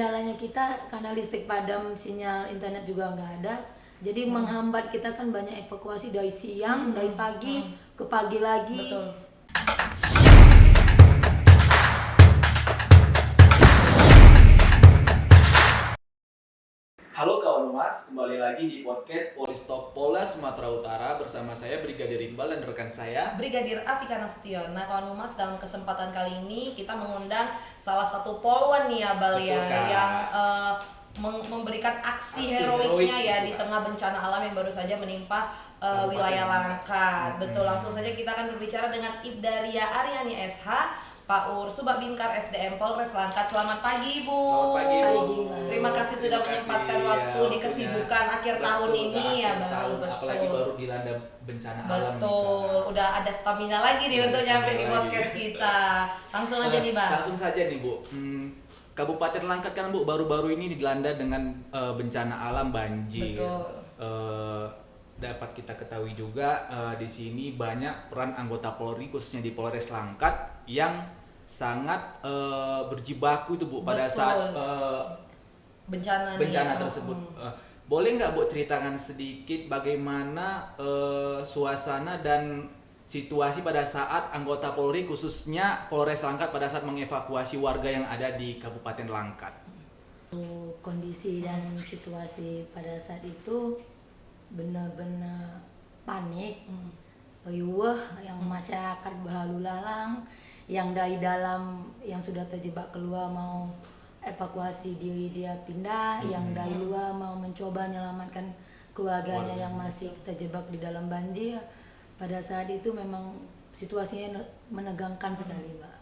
kendalanya kita karena listrik padam, sinyal internet juga nggak ada. Jadi menghambat kita kan banyak evakuasi dari siang, dari pagi ke pagi lagi. Betul. Halo kawan Mas, kembali lagi di podcast Polistop Polda Sumatera Utara bersama saya Brigadir Iqbal dan rekan saya Brigadir Afika Nasution. Nah kawan Humas, dalam kesempatan kali ini kita mengundang salah satu poluan nih ya Bal ya, yang memberikan aksi heroiknya ya di tengah bencana alam yang baru saja menimpa wilayah Langkat. Betul, langsung saja kita akan berbicara dengan Ibdaria Aryani SH, Pak Subak Bingkar SDM Polres Langkat. Selamat pagi Ibu. Selamat pagi Ibu. Terima kasih sudah menyempatkan waktu di kesibukan akhir tahun ini ya Bang. Apalagi baru dilanda bencana alam. Betul, udah ada stamina lagi nih untuk nyampe di podcast kita. Langsung aja nih Bang. Langsung saja nih Bu. Kabupaten Langkat kan Bu baru-baru ini dilanda dengan bencana alam banjir. Betul. Dapat kita ketahui juga di sini banyak peran anggota Polri khususnya di Polres Langkat yang sangat berjibaku itu Bu pada Betul. saat bencana tersebut. Boleh nggak Bu ceritakan sedikit bagaimana suasana dan situasi pada saat anggota Polri khususnya Polres Langkat pada saat mengevakuasi warga yang ada di Kabupaten Langkat? Kondisi dan situasi pada saat itu benar-benar panik, riuh, yang masyarakat berlalu lalang, yang dari dalam yang sudah terjebak keluar mau evakuasi diri dia pindah, yang dari luar mau mencoba menyelamatkan keluarganya yang masih terjebak di dalam banjir. Pada saat itu memang situasinya menegangkan sekali, Mbak.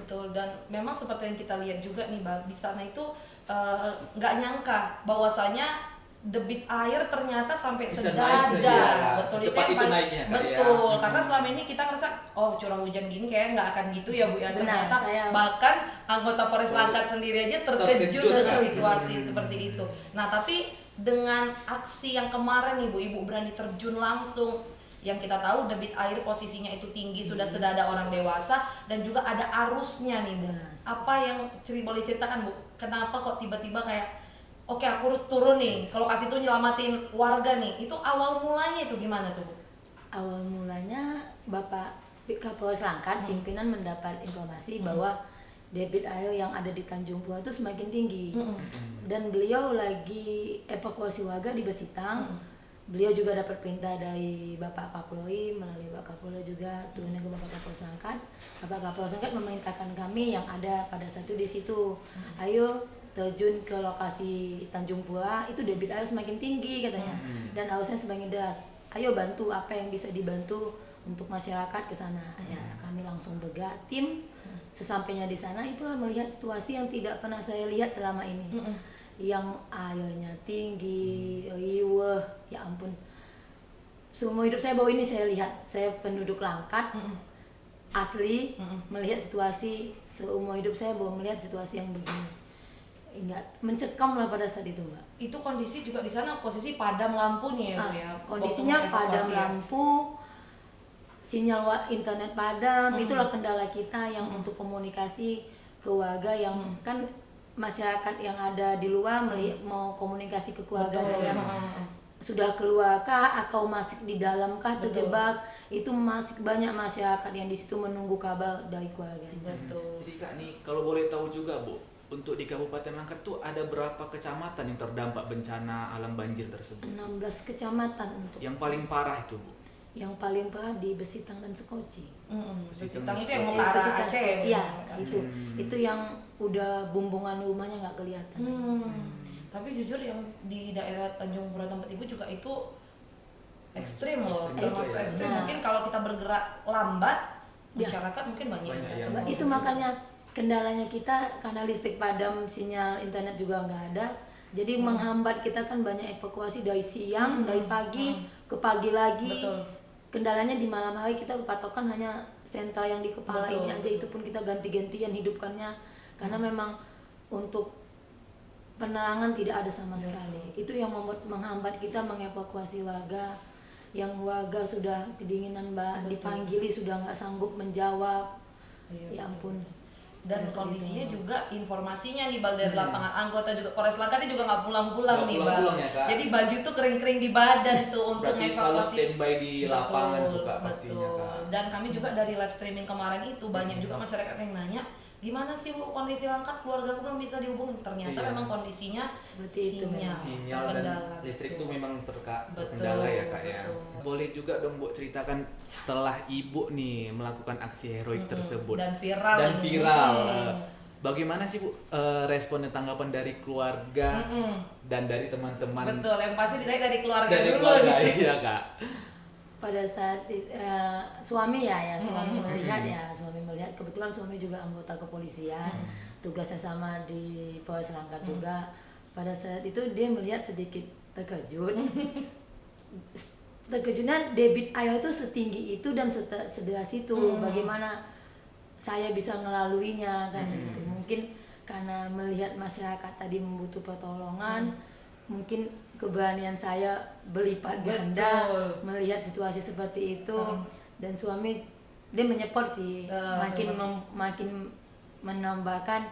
Betul, dan memang seperti yang kita lihat juga nih Bang, di sana itu nggak nyangka bahwasanya debit air ternyata sampai sedada. Betul, itu yang paling naiknya, betul ya. Karena selama ini kita ngerasa curah hujan gini kayak nggak akan gitu ya Bu ya. Benar, Ternyata bahkan anggota Polres Langkat sendiri aja terkejut dengan situasi seperti itu. Nah tapi dengan aksi yang kemarin nih Bu, Ibu berani terjun langsung, yang kita tahu debit air posisinya itu tinggi, sudah sedada orang dewasa, dan juga ada arusnya nih Bu. Apa yang boleh ceritakan Bu, kenapa kok tiba-tiba kayak oke, aku harus turun nih ke lokasi itu nyelamatin warga nih. Itu awal mulanya itu gimana tuh Bu? Awal mulanya Bapak Kapolres Langkat pimpinan mendapat informasi bahwa debit air yang ada di Tanjung Pura itu semakin tinggi. Dan beliau lagi evakuasi warga di Besitang. Beliau juga dapat perintah dari Bapak Kapolri, melalui Bapak Kapolri juga turunnya ke Bapak Kapolres Langkat. Bapak Kapolres Langkat memerintahkan kami yang ada pada satu di situ, ayo terjun ke lokasi Tanjung Pura, itu debit air semakin tinggi katanya, dan arusnya semakin deras. Ayo bantu apa yang bisa dibantu untuk masyarakat ke sana. Ya, kami langsung bergerak tim. Sesampainya di sana itulah melihat situasi yang tidak pernah saya lihat selama ini. Yang airnya tinggi, riuh, ya ampun. Seumur hidup saya baru ini saya lihat. Saya penduduk Langkat asli, melihat situasi seumur hidup saya baru melihat situasi yang begini. Enggak, mencekam lah pada saat itu Mbak. Itu kondisi juga di sana posisi padam lampu nih ya Bu ya. Kondisinya padam lampu, sinyal internet padam, itulah kendala kita yang untuk komunikasi ke warga yang kan masyarakat yang ada di luar mau komunikasi ke keluarganya yang sudah keluarkah atau masih di dalamkah terjebak. Itu masih banyak masyarakat yang di situ menunggu kabar dari keluarganya. Betul. Jadi Kak nih kalau boleh tahu juga Bu, untuk di Kabupaten Langkat tuh ada berapa kecamatan yang terdampak bencana alam banjir tersebut? 16 kecamatan untuk Yang paling parah itu Bu? yang paling parah di Besitang dan Sekoci. Besitang itu yang mau ke arah Besitang, Aceh ya? iya, itu yang udah bumbungan rumahnya nggak kelihatan. Tapi jujur yang di daerah Tanjung Pura tempat Ibu juga itu ekstrim loh, termasuk ekstrim. Mungkin kalau kita bergerak lambat, masyarakat mungkin banyak yang itu makanya kendalanya kita karena listrik padam, sinyal internet juga nggak ada. Jadi menghambat kita kan banyak evakuasi dari siang, dari pagi ke pagi lagi. Betul. Kendalanya di malam hari kita patokan hanya senter yang di kepala ini aja, itu pun kita ganti-gantian hidupkannya karena memang untuk penerangan tidak ada sama sekali. Itu yang menghambat kita mengevakuasi warga, yang warga sudah kedinginan Mbak, dipanggili sudah nggak sanggup menjawab. Ya ampun. Dan pada saat kondisinya itu. juga informasinya nih Bal dari lapangan anggota juga Polres Langkat ini juga nggak pulang-pulang Nggak nih Bal. pulang-pulang ya, Kak. Jadi baju tuh kering-kering di badan tuh untuk Berarti selalu evakuasi. standby di lapangan tuh Kak pastinya Betul. Kak. Dan kami juga dari live streaming kemarin itu banyak juga masyarakat yang nanya, gimana sih Bu kondisi Langkat, keluarga aku belum bisa dihubungin. Ternyata Iya. memang kondisinya Seperti itu memang. Sinyal dan terkendala, listrik betul. itu memang Betul, terkendala ya Kak ya. betul. Boleh juga dong Bu ceritakan setelah Ibu nih melakukan aksi heroik tersebut Dan viral. dan viral. Mm-mm. Bagaimana sih Bu respon dan tanggapan dari keluarga dan dari teman-teman? Betul, yang pasti ditanya dari keluarga Dari dulu keluarga, nih. iya Kak. Pada saat suami melihat kebetulan suami juga anggota kepolisian, tugasnya sama di Polres Langkat juga. Pada saat itu dia melihat sedikit terkejut. Terkejutnya debit air itu setinggi itu dan sederas itu. Bagaimana saya bisa ngelaluinya kan itu. Mungkin karena melihat masyarakat tadi membutuhkan pertolongan, mungkin keberanian saya berlipat ganda Betul. melihat situasi seperti itu. Dan suami dia menyeport sih, makin menambahkan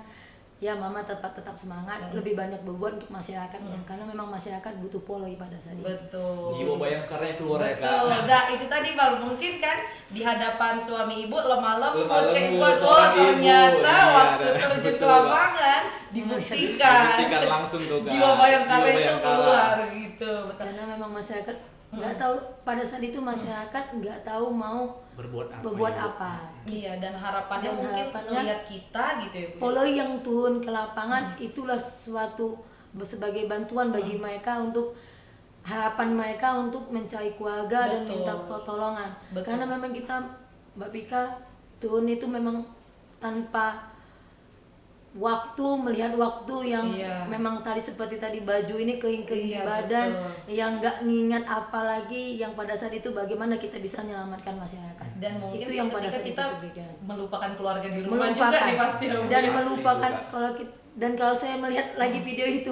ya mama tetap semangat, lebih banyak berbuat untuk masyarakatnya karena memang masyarakat butuh polri pada saat itu. Betul. Jiwa bayangkarnya keluar ya Kak. Betul. Nah, itu tadi Bal, mungkin kan di hadapan suami ibu lemah lembut Lemah lembut, keibuan. Oh, seorang ibu. ternyata Iya, waktu betul, terjun ke Kak. lapangan dibuktikan. Dibuktikan langsung tuh Kak. Jiwa bayangkara Jiwa itu bayangkara. keluar gitu. Betul. Karena memang masyarakat nggak tahu pada saat itu masyarakat nggak tahu mau Berbuat apa? berbuat Ibu? apa. Iya, dan harapannya Dan mungkin harapannya melihat kita gitu ya. Bu. Polri yang turun ke lapangan itulah suatu sebagai bantuan bagi mereka untuk harapan mereka untuk mencari keluarga dan Betul. minta pertolongan. Betul. Karena memang kita Mbak Pika turun itu memang tanpa melihat waktu yang Iya. memang tadi seperti tadi baju ini kering-kering di Iya, badan betul. yang nggak ngingat apalagi yang pada saat itu bagaimana kita bisa menyelamatkan masyarakat. Dan mungkin itu yang pada ketika saat kita itu Pika. melupakan keluarga di rumah juga nih pasti ya, Bu. dan Pasti melupakan juga. kalau saya melihat lagi video itu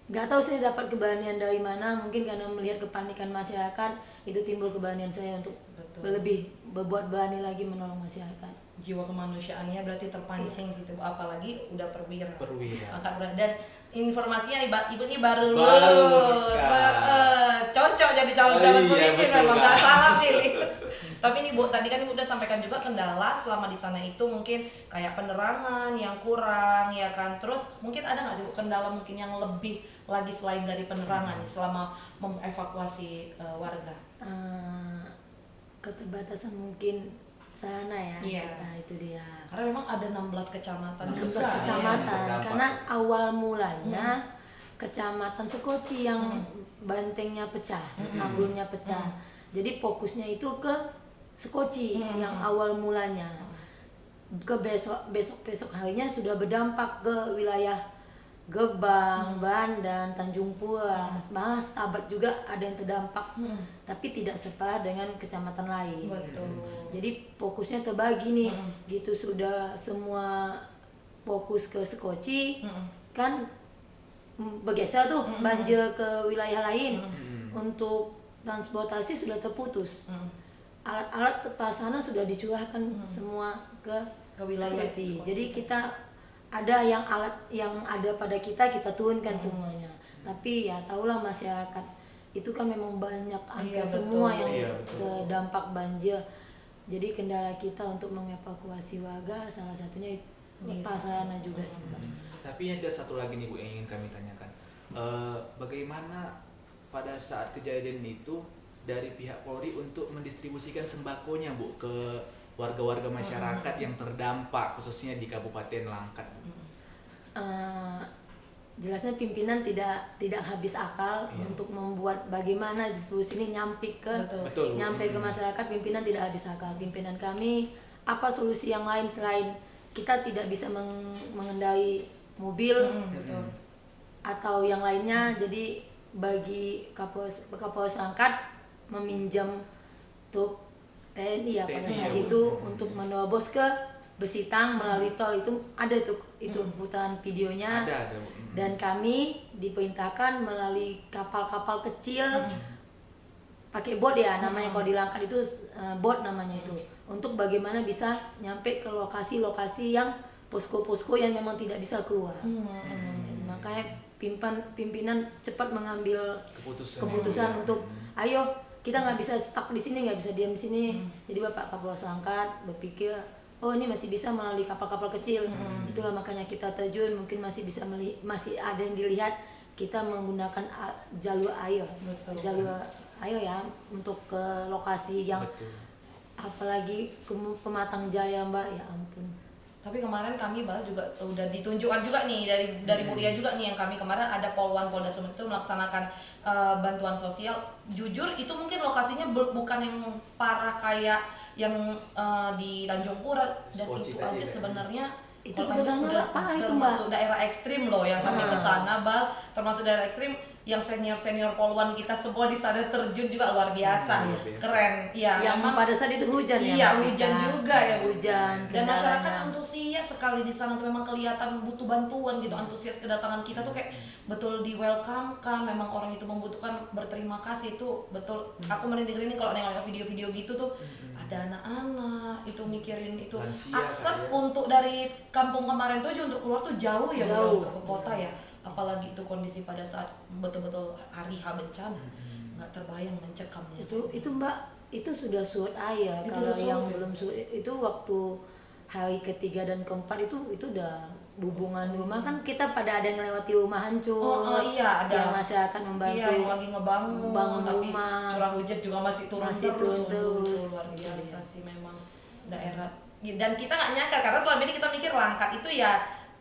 nggak tahu saya dapat keberanian dari mana, mungkin karena melihat kepanikan masyarakat itu timbul keberanian saya untuk Betul. lebih berbuat berani lagi menolong masyarakat. Jiwa kemanusiaannya berarti terpancing gitu, Bu. Apalagi udah perwira. Perwira. Angkat berat. Dan informasinya nih, Ibu nih baru Baru lulus. sekali. Cocok jadi calon-calon Iya, pemimpin, betul, memang Kak. nggak salah pilih. Tapi nih Bu, tadi kan Ibu udah sampaikan juga kendala selama di sana itu mungkin kayak penerangan yang kurang ya kan. Terus mungkin ada nggak sih Bu kendala mungkin yang lebih lagi selain dari penerangan nih selama mengevakuasi warga? Keterbatasan mungkin sana ya Iya. kita itu dia. Karena memang ada 16 kecamatan 16 besar, ya. kecamatan terdampak. karena awal mulanya kecamatan Sekoci yang bantengnya pecah, tanggulnya pecah. Jadi fokusnya itu ke Sekoci yang awal mulanya. Ke besok harinya sudah berdampak ke wilayah Gebang, Bandan, Tanjung Pura, malah Stabat juga ada yang terdampak, tapi tidak separah dengan kecamatan lain. Betul. Jadi fokusnya terbagi nih, gitu sudah semua fokus ke Sekoci, kan bergeser tuh banjir ke wilayah lain. Untuk transportasi sudah terputus. Alat-alat terpasana sudah dicurahkan semua ke wilayah Sekoci. Sekoci. Jadi kita ada yang alat yang ada pada kita turunkan semuanya. Tapi ya tahulah masyarakat itu kan memang banyak hampir Iya, semua betul. yang Iya, betul. terdampak banjir. Jadi kendala kita untuk mengevakuasi warga salah satunya Iya. pasana juga sih, Mbak. Tapi ada satu lagi nih Bu yang ingin kami tanyakan. Bagaimana pada saat kejadian itu dari pihak Polri untuk mendistribusikan sembakonya Bu ke warga-warga masyarakat yang terdampak khususnya di Kabupaten Langkat? Jelasnya pimpinan tidak habis akal untuk membuat bagaimana distribusi ini nyampe ke Betul, Bu. nyampe ke masyarakat. Pimpinan tidak habis akal. Pimpinan kami apa solusi yang lain selain kita tidak bisa mengendali mobil atau yang lainnya. Jadi bagi Kapolres Langkat meminjam truk TNI ya pada TNI, saat ya, Bu. itu untuk menerobos ke Besitang melalui tol. Itu ada tuh putaran videonya. Ada Bu. Dan kami diperintahkan melalui kapal-kapal kecil pakai bot ya namanya, kalau di Langkat itu bot namanya itu, untuk bagaimana bisa nyampe ke lokasi-lokasi yang posko-posko yang memang tidak bisa keluar. Makanya pimpinan cepat mengambil keputusan untuk ayo kita nggak bisa stuck di sini, nggak bisa diam di sini. Jadi Bapak Kapolres Langkat berpikir, oh ini masih bisa melalui kapal-kapal kecil. Itulah makanya kita terjun, mungkin masih ada yang dilihat kita menggunakan jalur air. Jalur air ya untuk ke lokasi yang apalagi ke Pematang Jaya Mbak, ya ampun. Tapi kemarin kami bahas juga udah ditunjukkan juga nih dari Bu Ria juga nih, yang kami kemarin ada Polwan Polda Sumut itu melaksanakan bantuan sosial. Jujur itu mungkin lokasinya bukan yang parah kayak yang di Tanjung Pura, dan itu aja sebenarnya itu sebenarnya udah parah itu Mbak. termasuk daerah ekstrim loh yang kami kesana Bal, termasuk daerah ekstrim yang senior Polwan kita semua di sana terjun juga luar biasa. Keren ya. Yang memang pada saat itu hujan ya. iya, hujan juga ya Bu. Hujan. Dan masyarakat antusias sekali di sana tuh, memang kelihatan butuh bantuan gitu, antusias kedatangan kita tuh kayak betul di welcome kan, memang orang itu membutuhkan, berterima kasih itu betul. Aku merinding kalau nengok video-video gitu tuh, ada anak-anak itu mikirin itu lansia, akses untuk dari kampung kemarin tuh aja untuk keluar tuh jauh ya Jauh. ke kota ya, apalagi itu kondisi pada saat betul-betul hari H bencana, nggak terbayang mencekamnya. Itu Mbak, itu sudah surut air. Itu Kalau udah surut yang ya? belum surut itu waktu hari ketiga dan keempat itu udah hubungan rumah kan, kita pada ada yang lewati rumah hancur. Iya, ada yang masyarakat membantu. Iya, yang lagi ngebangun tapi rumah, curah hujan juga masih turun terus. luar biasa sih memang daerah. Dan kita nggak nyangka, karena selama ini kita mikir Langkat itu ya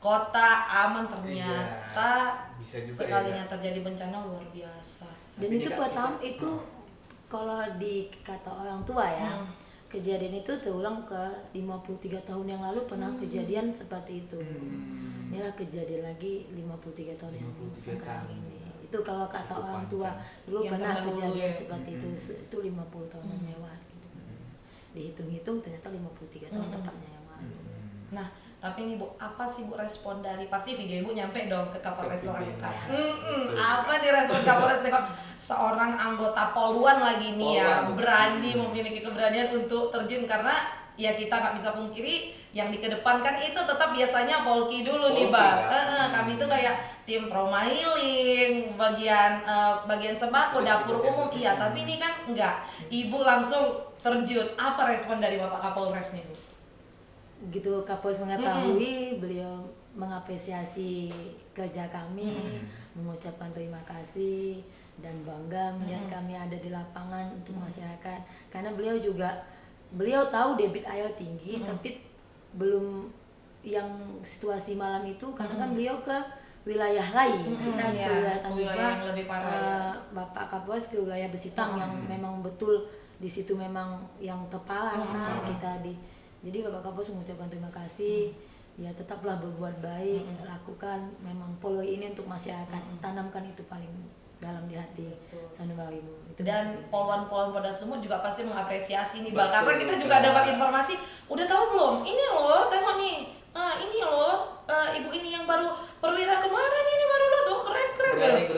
kota aman, ternyata bisa juga sekalinya terjadi bencana luar biasa. Dan Tapi itu ini pertama itu kalau di kata orang tua ya, kejadian itu terulang ke 53 tahun yang lalu pernah kejadian seperti itu. Inilah kejadian lagi 53 tahun yang sekarang ini. Itu kalau kata orang tua, dulu Yang pernah terdahulu kejadian ya. seperti itu 50 tahun yang lewat gitu. Dihitung-hitung ternyata 53 tahun tepatnya yang lalu. Nah, tapi nih Bu, apa sih Bu respon dari, pasti video Ibu nyampe dong ke Kapolres Langkat. Apa nih respon Kapolres Langkat? Seorang anggota Polwan lagi nih ya, berani, memiliki keberanian untuk terjun, karena ya kita nggak bisa pungkiri yang dikedepankan itu tetap biasanya Polki dulu nih Bang. Kami tuh kayak tim profiling, bagian sembako, dapur umum, iya, tapi ini kan enggak. Ibu langsung terjun. Apa respon dari Bapak Kapolres nih Bu? Gitu Kapolres mengetahui, beliau mengapresiasi kerja kami, mengucapkan terima kasih dan bangga melihat kami ada di lapangan untuk masyarakat, karena beliau tahu debit air tinggi, tapi belum yang situasi malam itu, karena kan beliau ke wilayah lain, kita ke wilayah Tanjung yang lebih parah ya. Bapak Kapolres ke wilayah Besitang yang memang betul di situ memang yang terparah kan kita di. Jadi Bapak Kapolres mengucapkan terima kasih, ya tetaplah berbuat baik, lakukan memang Polri ini untuk masyarakat, tanamkan itu paling dalam di hati sanubarimu. Dan Polwan-Polwan Polda Sumut juga pasti mengapresiasi nih Bang, karena kita juga dapat informasi, udah tahu belum? Ini loh, tengok nih, ini loh, ibu ini yang baru perwira kemarin ini baru lulus, keren.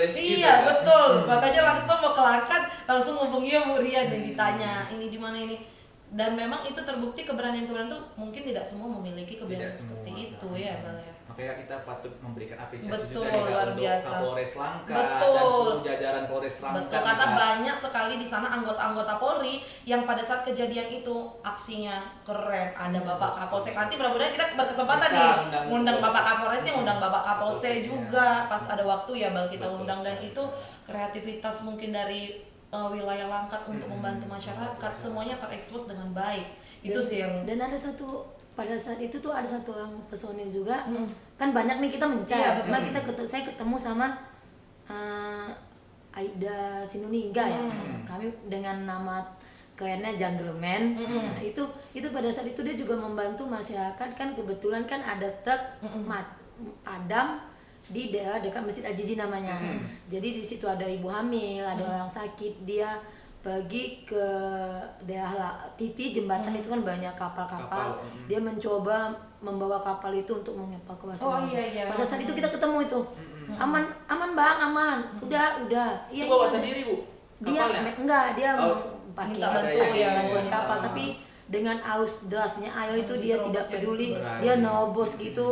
Iya betul, makanya langsung mau ke Langkat, langsung ngubungi Bu Ria dan ditanya ini di mana ini. Dan memang itu terbukti keberanian itu mungkin tidak semua memiliki keberanian seperti itu ya Bang ya. Makanya kita patut memberikan apresiasi Betul, juga nih, Kak, luar untuk biasa. Kapolres Langkat Betul. dan seluruh jajaran Polres Langkat. Betul, karena Kak. banyak sekali di sana anggota-anggota Polri yang pada saat kejadian itu aksinya keren. Ada Bapak Kapolsek, nanti mudah-mudahan kita berkesempatan Bisa nih undang undang betul. Bapak Kapolresnya, undang Bapak Kapolsek Kapolseknya. juga pas ada waktu ya Bal kita Betul undang. Dan sekali. itu kreativitas mungkin dari wilayah Langkat untuk membantu masyarakat, semuanya terekspos dengan baik. Itu sih yang Dan ada satu, pada saat itu tuh ada satu orang personil juga, kan banyak nih kita mencari, Iya, cuma saya ketemu sama Aida Sinulinga ya, kami dengan nama kerennya Jungleman. Nah, itu pada saat itu dia juga membantu masyarakat, kan kebetulan kan ada truk padam di daerah dekat Masjid Al-Jiji namanya. Jadi di situ ada ibu hamil, ada orang sakit, dia pergi ke daerah Titi jembatan itu kan banyak kapal-kapal. Dia mencoba membawa kapal itu untuk mengevakuasi. iya. Pada saat itu kita ketemu itu. Aman Bang, aman. Udah. Iya. Itu bawa sendiri Bu? Dia Kapalnya? enggak, dia Oh, pakai minta bantuan bantuan ya. kapal, tapi dengan aus derasnya air itu dia tidak Terobos ya, peduli, berani. dia nerobos gitu.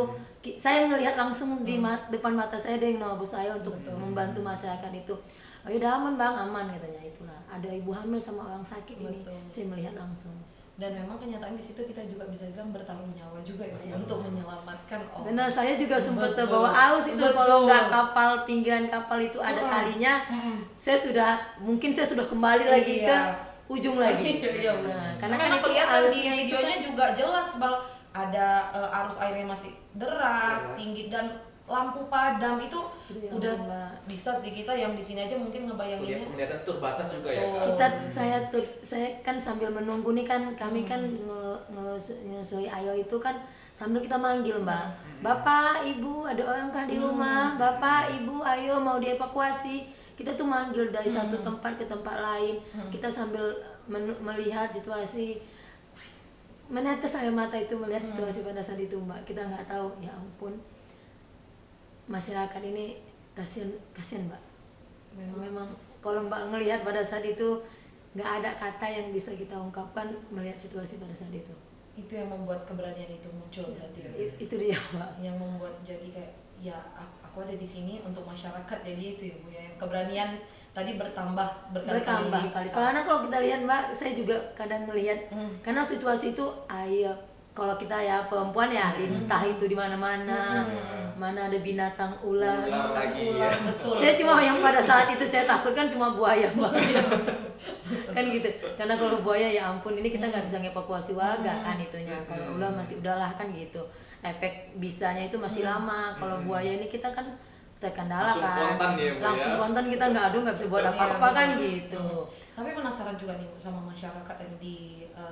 Saya ngelihat langsung di depan mata saya dia yang nerobos air untuk membantu masyarakat itu. Oh udah aman bang, aman katanya, itulah ada ibu hamil sama orang sakit ini, Betul. saya melihat langsung. Dan memang kenyataan di situ kita juga bisa bilang bertaruh nyawa juga ya Bu, untuk menyelamatkan orang. Benar, saya juga sempat Betul. terbawa arus itu. Betul. Kalau nggak kapal, pinggiran kapal itu ada Mm-mm. talinya, Mm-mm. saya sudah kembali lagi ke Iya. ujung lagi. Iya, Bu. Nah, karena kan memang itu kelihatan di arusnya itu videonya kan juga jelas Bal, ada arus airnya masih deras, tinggi, dan lampu padam itu Itu ya udah ampun, Mbak. bisa sih kita yang di sini aja mungkin ngebayanginnya. Penglihatan terbatas juga ya. Betul. Kak? saya kan sambil menunggu nih kan, kami kan ngelusuri air itu kan sambil kita manggil Mbak, Bapak Ibu ada orang kah di rumah, Bapak Ibu ayo mau dievakuasi. Kita tuh manggil dari satu tempat ke tempat lain, kita sambil melihat situasi, menetes air mata itu melihat situasi pada saat itu Mbak. Kita nggak tahu, ya ampun, masyarakat ini kasihan Mbak. Memang kalau Mbak ngelihat pada saat itu nggak ada kata yang bisa kita ungkapkan melihat situasi pada saat itu. Itu yang membuat keberanian itu muncul berarti ya. Itu dia Mbak. Yang membuat jadi kayak ya aku ada di sini untuk masyarakat, jadi itu ya Bu ya, yang keberanian tadi bertambah Bertambah kali. Kalau kita lihat Mbak, saya juga kadang melihat karena situasi itu air. Kalau kita ya perempuan ya lintah itu di mana-mana, mana ada binatang ular. Ular lagi ya. Betul. Saya cuma yang pada saat itu saya takutkan cuma buaya Mbak. Kan gitu. Karena kalau buaya ya ampun, ini kita nggak bisa ngevakuasi warga kan itunya. Kalau ular masih udahlah kan gitu. Efek bisanya itu masih lama. Kalau buaya ini kita kan terkendala Langsung kan. kontan ya, Bu, Langsung ya. kontan, kita nggak bisa buat Iya, apa-apa kan betul. gitu. Tapi penasaran juga nih Bu, sama masyarakat yang di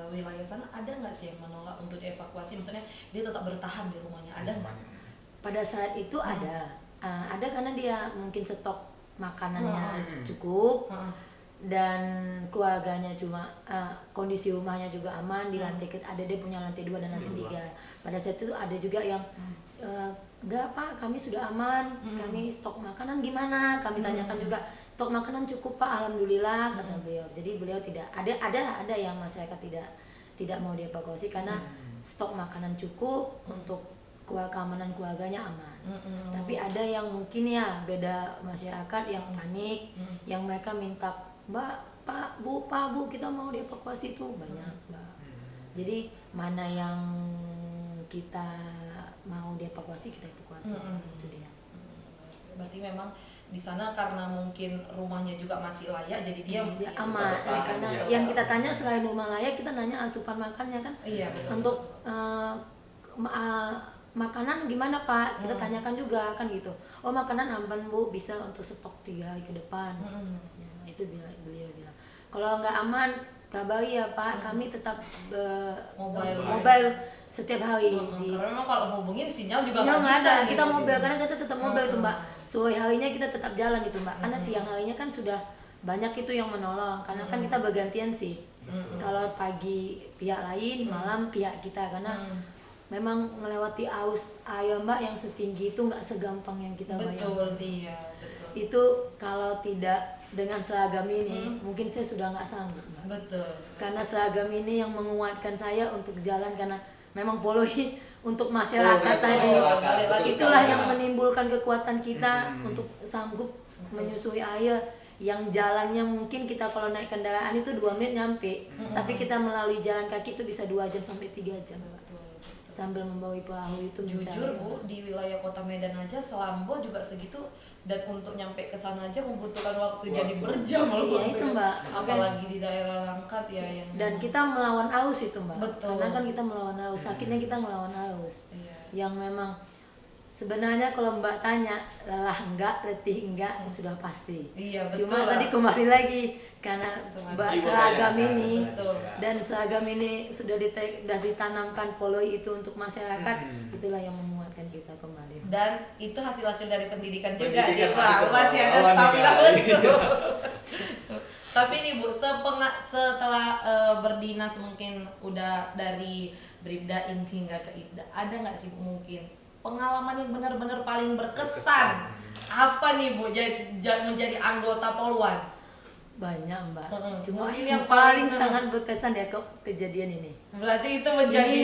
wilayah sana, ada nggak sih yang menolak untuk dievakuasi? Maksudnya dia tetap bertahan di rumahnya, ada nggak? Pada saat itu ada karena dia mungkin stok makanannya Hmm. cukup Heeh. dan keluarganya cuma kondisi rumahnya juga aman di lantai ada dia punya lantai 2 dan lantai 3. Pada saat itu ada juga yang enggak Pak, kami sudah aman, kami stok makanan gimana? Kami tanyakan juga, stok makanan cukup Pak, alhamdulillah kata beliau. Jadi beliau tidak ada yang masyarakat tidak mau dievakuasi karena stok makanan cukup untuk keamanan keluarganya aman. Tapi ada yang mungkin ya beda masyarakat yang panik, yang mereka minta Mbak, Pak, Bu, kita mau dievakuasi itu banyak Mbak. Jadi mana yang kita mau dievakuasi kita evakuasi. Itu dia. Berarti memang di sana karena mungkin rumahnya juga masih layak, jadi dia Dia aman. bertahan, Karena iya. yang kita tanya selain rumah layak, kita nanya asupan makannya kan. Iya, betul. Untuk makanan gimana Pak? Kita tanyakan juga kan gitu. Oh makanan aman Bu, bisa untuk stok 3 hari ke depan. Ya, itu beliau bilang. Kalau nggak aman, kabari ya Pak. Kami tetap mobile setiap hari. Karena memang kalau hubungin sinyal juga Sinyal nggak ada. gitu. Kita mobile karena kita tetap mobile itu Mbak. Sore harinya kita tetap jalan itu Mbak. Karena siang harinya kan sudah banyak itu yang menolong. Karena kan kita bergantian sih. Kalau pagi pihak lain, malam pihak kita karena memang melewati aus air Mbak yang setinggi itu nggak segampang yang kita bayangkan. Betul dia, betul. Itu kalau tidak dengan seragam ini mungkin saya sudah nggak sanggup Mbak. Betul. Karena seragam ini yang menguatkan saya untuk jalan karena memang poloi untuk masyarakat tadi. Balik lagi Itulah sekarang. yang menimbulkan kekuatan kita untuk sanggup menyusui air yang jalannya mungkin kita kalau naik kendaraan itu 2 menit nyampe, tapi kita melalui jalan kaki itu bisa 2 jam sampai 3 jam Mbak. Sambil membawa perahu itu mencari. Jujur Bu, di wilayah kota Medan aja Selambo juga segitu, dan untuk nyampe ke sana aja membutuhkan waktu jadi berjam loh. Iya, itu, Mbak. Apalagi di daerah Langkat ya yang Dan kita melawan aus itu Mbak. Betul. Karena kan kita melawan aus, sakitnya kita melawan aus. Iya. Yang memang sebenarnya kalau Mbak tanya lelah enggak, letih enggak, sudah pasti. Iya, betul Cuma lah. tadi kembali lagi karena Mbak Jiwa seragam daya, ini betul. dan seragam ini sudah ditanamkan poloi itu untuk masyarakat, itulah yang menguatkan kita kembali. Dan itu hasil-hasil dari pendidikan juga Pendidikan nih. masih Wah, masih ada berpengalaman nih, stamina Kak. betul. Tapi nih Bu, setelah berdinas mungkin udah dari Bribda hingga ke Ibda, ada nggak sih Bu mungkin pengalaman yang benar-benar paling berkesan? Apa nih Bu menjadi anggota Polwan? banyak Mbak. Cuma Mungkin yang paling sangat berkesan ya kejadian ini. Berarti itu menjadi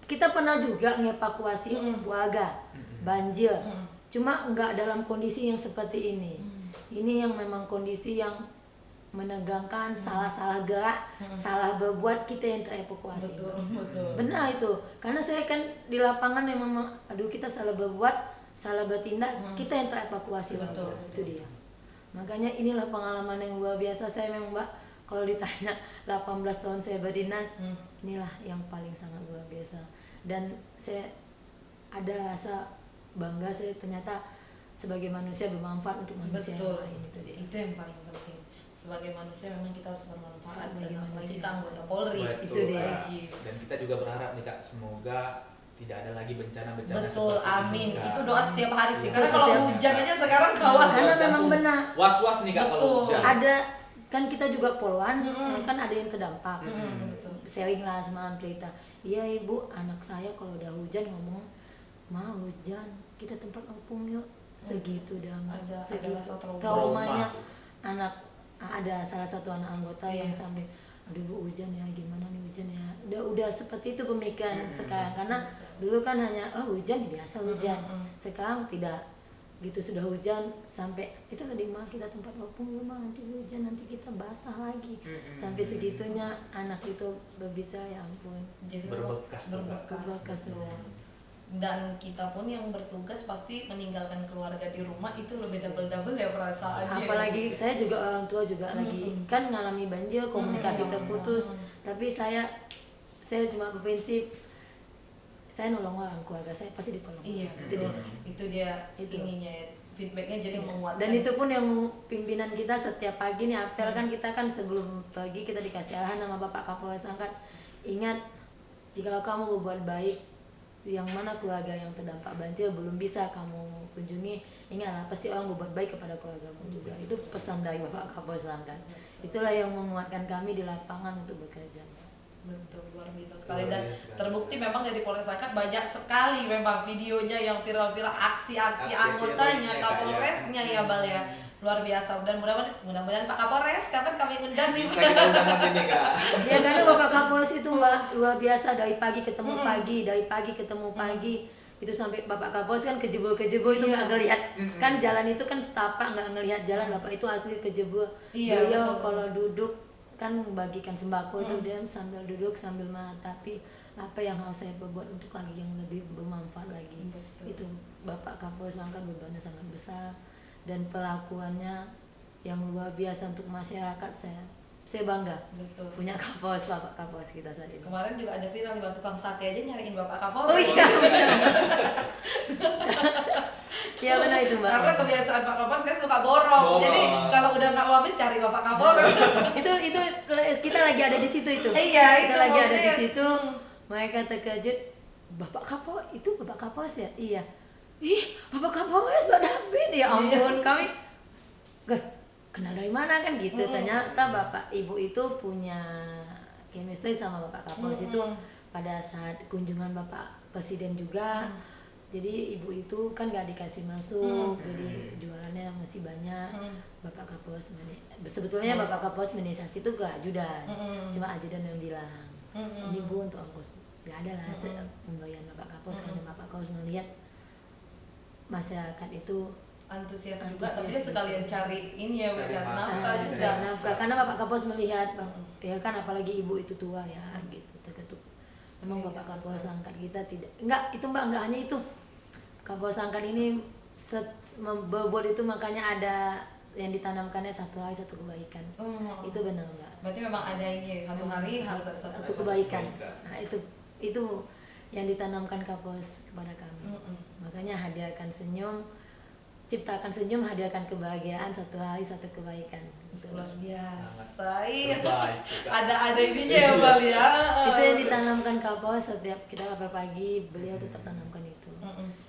Kita pernah juga ngevakuasi warga banjir. Cuma nggak dalam kondisi yang seperti ini. Ini yang memang kondisi yang menegangkan, salah-salah gerak, salah berbuat, kita yang terevakuasi. betul. Benar itu. Karena saya kan di lapangan memang aduh kita salah berbuat, salah bertindak, kita yang terevakuasi. Betul. Itu dia. Makanya inilah pengalaman yang luar biasa saya memang Mbak. Kalau ditanya 18 tahun saya berdinas, inilah yang paling sangat luar biasa. Dan saya ada rasa bangga saya ternyata sebagai manusia bermanfaat untuk manusia Betul. yang lain, itu dia. Itu yang paling penting. Sebagai manusia memang kita harus bermanfaat Bagi dan apalagi manusia. kita anggota Polri. Betul, Itu dia. Kak. Dan kita juga berharap nih Kak, semoga tidak ada lagi bencana-bencana Betul, seperti amin. ini, Kak. Itu doa setiap hari sih. Itu Karena kalau setiap- hujan aja sekarang kawan. Karena memang Langsung benar. Was-was nih Kak kalau Betul. hujan. Ada kan kita juga poluan, kan ada yang terdampak. Betul. Sharing lah semalam cerita. Iya ibu, anak saya kalau udah hujan ngomong mau hujan, kita tempat opung yuk. Segitu dah Mak. Ada Segitu rasa trauma. traumanya Trauma. anak ada salah satu anak anggota yang Iya. sampai aduh bu hujan ya gimana nih hujan ya udah seperti itu pemikiran sekarang karena dulu kan hanya oh hujan biasa hujan sekarang tidak gitu sudah hujan sampai itu tadi mah kita tempat opung ya mah nanti hujan nanti kita basah lagi sampai segitunya anak itu berbicara ya ampun Jadi Berbekas tuh, Kak. berbekas betul. sudah. Dan kita pun yang bertugas pasti meninggalkan keluarga di rumah itu lebih double ya perasaannya. Apalagi saya juga orang tua juga lagi kan ngalami banjir komunikasi terputus tapi saya cuma berprinsip saya nolong orang keluarga saya pasti ditolong. Iya, Itu dia. itu dia Itu. ininya ya, feedbacknya jadi menguatkan. Dan itu pun yang pimpinan kita setiap pagi nih apel kan kita kan sebelum pagi kita dikasih arahan sama Bapak Kapolres Angkat ingat jikalau kamu berbuat baik yang mana keluarga yang terdampak banjir belum bisa kamu kunjungi ingatlah pasti orang berbuat baik kepada keluargamu juga itu pesan dari Bapak Kapolres Angkat itulah yang menguatkan kami di lapangan untuk bekerja. Betul, luar biasa sekali. Luar Dan biasa sekali. terbukti memang dari Polres Langkat banyak sekali memang videonya yang viral-viral aksi-aksi Aksi-aksi anggotanya, yang Kapolresnya ya Bal ya. Luar biasa. Dan mudah-mudahan Pak Kapolres kapan kami undang nih. Bisa kita undang nanti nih Kak. Ya karena Bapak Kapolres itu Mbak luar biasa dari pagi ketemu pagi, dari pagi ketemu pagi itu sampai Bapak Kapolres kan kejebur itu nggak ngelihat kan jalan itu kan setapak nggak ngelihat jalan Bapak itu asli kejebur. Iya, Beliau betul. kalau duduk kan bagikan sembako itu dia sambil duduk sambil meratapi apa yang harus saya perbuat untuk lagi yang lebih bermanfaat lagi. Betul. Itu Bapak Kapolres Langkat bebannya sangat besar dan perlakuannya yang luar biasa untuk masyarakat saya bangga Betul. punya Kapolres Bapak Kapolres kita saat ini. Kemarin juga ada viral di tukang sate aja nyariin Bapak Kapolres. Oh iya benar. Iya benar itu Mbak. Karena kebiasaan Pak Kapolres kan suka borong. Borong. Jadi kalau udah nggak mau habis cari Bapak Kapolres. itu kita lagi ada di situ itu. Iya, Kita itu lagi ada di maksudnya. situ. Mereka terkejut. Bapak Kapolres itu Bapak Kapolres ya? Iya. Ih, Bapak Kapolres Mbak David ya ampun kami. Kenal dari mana kan gitu. Ternyata Bapak Ibu itu punya chemistry sama Bapak Kapolres itu pada saat kunjungan Bapak Presiden juga. Jadi ibu itu kan gak dikasih masuk, jadi jualannya masih banyak. Bapak Kapolres sebetulnya Bapak Kapolres menyiasati itu ke ajudan, cuma ajudan yang bilang ini bu untuk ongkos. Gak ada lah pembayaran Bapak Kapolres karena Bapak Kapolres melihat masyarakat itu Antusias juga, Antusias tapi dia sekalian gitu. cari ini ya, Cari cari nafkah. nafkah juga. cari nafkah. Karena Bapak Kapolres melihat ya kan apalagi ibu itu tua ya gitu terketuk. Memang Bapak Kapolres Angkat kita tidak itu Mbak enggak hanya itu. Kapolres Angkat ini berbuat itu makanya ada yang ditanamkannya satu hari satu kebaikan. Itu benar Mbak. Berarti memang ada ini satu hari Satu kebaikan. Nah, itu yang ditanamkan Kapolres kepada kami. Makanya hadiahkan senyum, ciptakan senyum, hadiahkan kebahagiaan, satu hari satu kebaikan. Gitu. luar biasa. Iya. Baik. Ada ininya ya Bal ya. Itu yang ditanamkan Kapolres setiap kita apel pagi, beliau tetap tanamkan itu.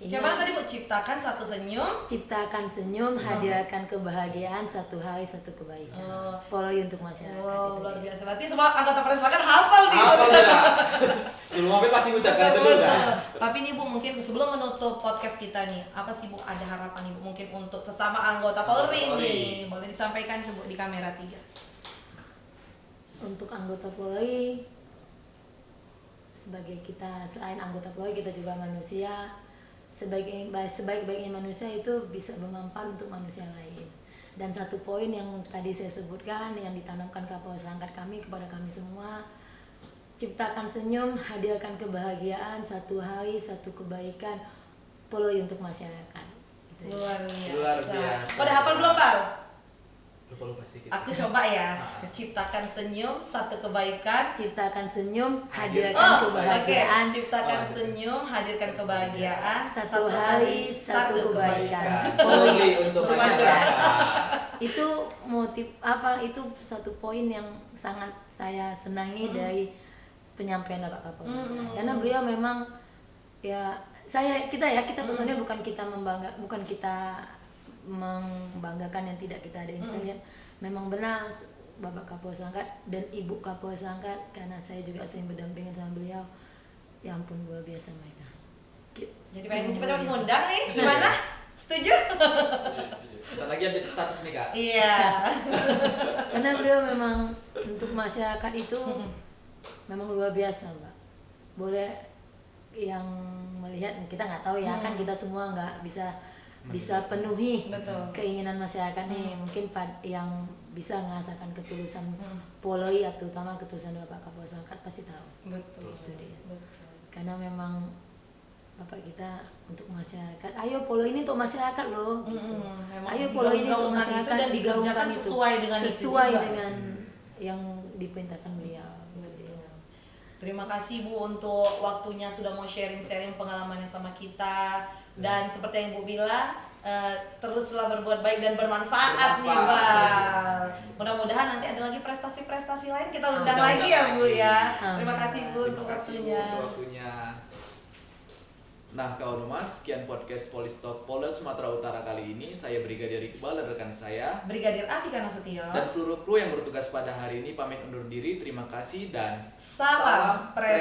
Kayak mana tadi Bu, ciptakan satu senyum. Ciptakan senyum, hadiahkan kebahagiaan, satu hari satu kebaikan. Follow untuk masyarakat. Wow, itu luar dia. biasa. Berarti semua anggota Polres Langkat hafal nih. Apa tuh, Kak? Sebelum apa pasti ucapkan dulu kan. Tapi nih Bu, mungkin sebelum menutup podcast kita nih, apa sih Bu ada harapan nih Bu mungkin untuk sesama anggota Polri nih? Boleh disampaikan Bu di kamera 3. Untuk anggota Polri, sebagai kita selain anggota Polri kita juga manusia. Sebaik-baiknya manusia itu bisa bermanfaat untuk manusia lain. Dan satu poin yang tadi saya sebutkan yang ditanamkan Kapolres Langkat kami kepada kami semua, ciptakan senyum, hadirkan kebahagiaan, satu hari satu kebaikan, Polri untuk masyarakat. Gitu. Luar biasa. Pada Luar hafal belum, Pak? Lupa sedikit. Aku coba ya. Ciptakan senyum, satu kebaikan. Ciptakan senyum, hadirkan Oh, kebahagiaan. oke. Ciptakan senyum, hadirkan kebahagiaan. Satu hari satu kebaikan. Polri untuk masyarakat. Itu motif apa? Itu satu poin yang sangat saya senangi dari penyampaian Bapak Kapolres. Karena beliau memang ya kita personnya bukan kita membanggakan yang tidak kita ada. Kita lihat memang benar Bapak Kapolres Langkat dan Ibu Kapolres Langkat, karena saya juga sering berdampingan sama beliau. Ya ampun, luar biasa mereka. Jadi pengen cepat-cepat ngundang nih, gimana? Setuju? Kita lagi update status nih Kak. Iya. Karena beliau memang untuk masyarakat itu memang luar biasa, Mbak. Boleh yang melihat, kita nggak tahu ya, kan kita semua nggak bisa penuhi Betul. keinginan masyarakat nih. Mungkin yang bisa merasakan ketulusan Polri atau terutama ketulusan Bapak Kapolres Langkat pasti tahu. Betul. Itu dia. Betul. Karena memang Bapak kita untuk masyarakat, ayo Polri ini untuk masyarakat loh. Gitu. Memang Ayo Polri ini untuk digaungkan masyarakat, itu dan digaungkan dikerjakan itu sesuai dengan itu sesuai juga. dengan yang diperintahkan beliau. Itu dia. Terima kasih Bu untuk waktunya sudah mau sharing-sharing pengalamannya sama kita. Dan seperti yang Bu bilang, teruslah berbuat baik dan bermanfaat nih Pak. Mudah-mudahan nanti ada lagi prestasi-prestasi lain kita undang lagi ya Bu ya. Terima kasih Bu untuk waktunya. Nah, kawan Humas, sekian podcast Polistalk Polda Sumatera Utara kali ini. Saya Brigadir Iqbal dan rekan saya Brigadir Afika Nasution dan seluruh kru yang bertugas pada hari ini pamit undur diri. Terima kasih dan salam prestasi.